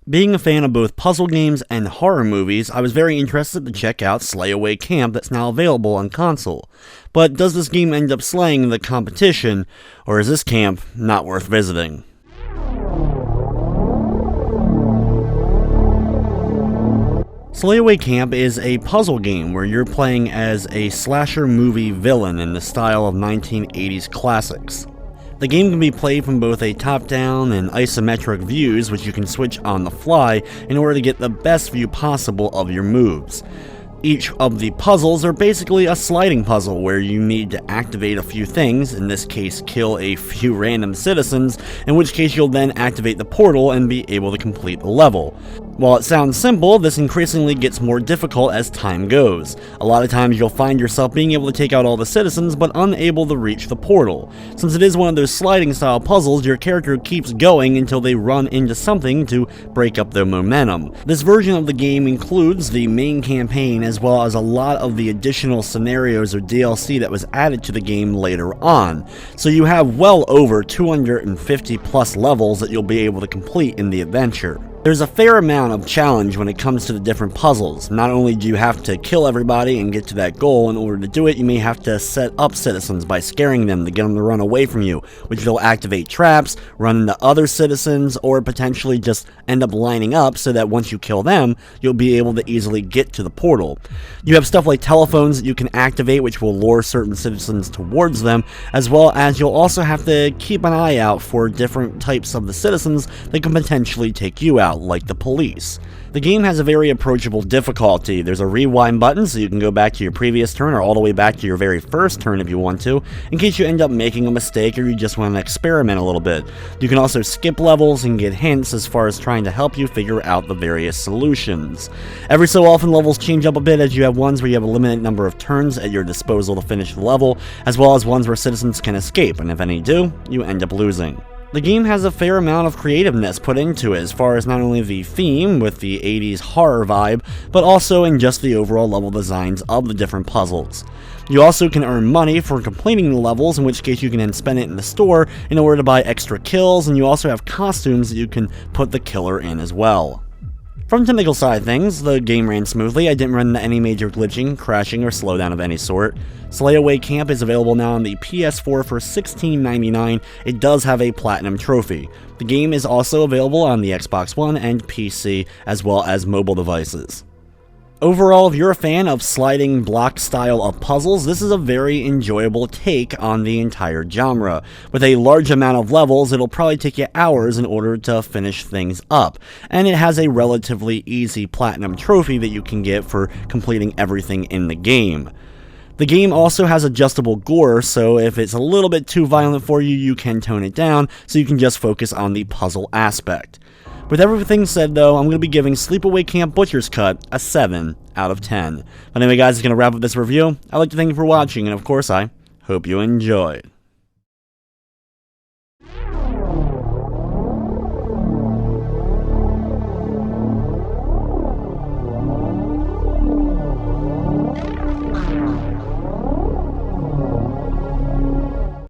Being a fan of both puzzle games and horror movies, I was very interested to check out Slayaway Camp that's now available on console. But does this game end up slaying the competition, or is this camp not worth visiting? Slayaway Camp is a puzzle game where you're playing as a slasher movie villain in the style of 1980s classics. The game can be played from both a top-down and isometric views, which you can switch on the fly in order to get the best view possible of your moves. Each of the puzzles are basically a sliding puzzle where you need to activate a few things, in this case kill a few random citizens, in which case you'll then activate the portal and be able to complete the level. While it sounds simple, this increasingly gets more difficult as time goes. A lot of times you'll find yourself being able to take out all the citizens but unable to reach the portal. Since it is one of those sliding style puzzles, your character keeps going until they run into something to break up their momentum. This version of the game includes the main campaign as well as a lot of the additional scenarios or DLC that was added to the game later on. So you have well over 250 plus levels that you'll be able to complete in the adventure. There's a fair amount of challenge when it comes to the different puzzles. Not only do you have to kill everybody and get to that goal, in order to do it you may have to set up citizens by scaring them to get them to run away from you, which will activate traps, run into other citizens, or potentially just end up lining up so that once you kill them, you'll be able to easily get to the portal. You have stuff like telephones that you can activate which will lure certain citizens towards them, as well as you'll also have to keep an eye out for different types of the citizens that can potentially take you out, like the police. The game has a very approachable difficulty. There's a rewind button so you can go back to your previous turn or all the way back to your very first turn if you want to, in case you end up making a mistake or you just want to experiment a little bit. You can also skip levels and get hints as far as trying to help you figure out the various solutions. Every so often levels change up a bit, as you have ones where you have a limited number of turns at your disposal to finish the level, as well as ones where citizens can escape, and if any do, you end up losing. The game has a fair amount of creativeness put into it, as far as not only the theme with the 80s horror vibe, but also in just the overall level designs of the different puzzles. You also can earn money for completing the levels, in which case you can then spend it in the store in order to buy extra kills, and you also have costumes that you can put the killer in as well. From the technical side of things, the game ran smoothly. I didn't run into any major glitching, crashing, or slowdown of any sort. Slayaway Camp is available now on the PS4 for $16.99. It does have a Platinum trophy. The game is also available on the Xbox One and PC, as well as mobile devices. Overall, if you're a fan of sliding block style of puzzles, this is a very enjoyable take on the entire genre. With a large amount of levels, it'll probably take you hours in order to finish things up, and it has a relatively easy platinum trophy that you can get for completing everything in the game. The game also has adjustable gore, so if it's a little bit too violent for you, you can tone it down so you can just focus on the puzzle aspect. With everything said though, I'm going to be giving Slayaway Camp Butchers Cut a 7 out of 10. But anyway guys, it's going to wrap up this review. I'd like to thank you for watching, and of course I hope you enjoyed.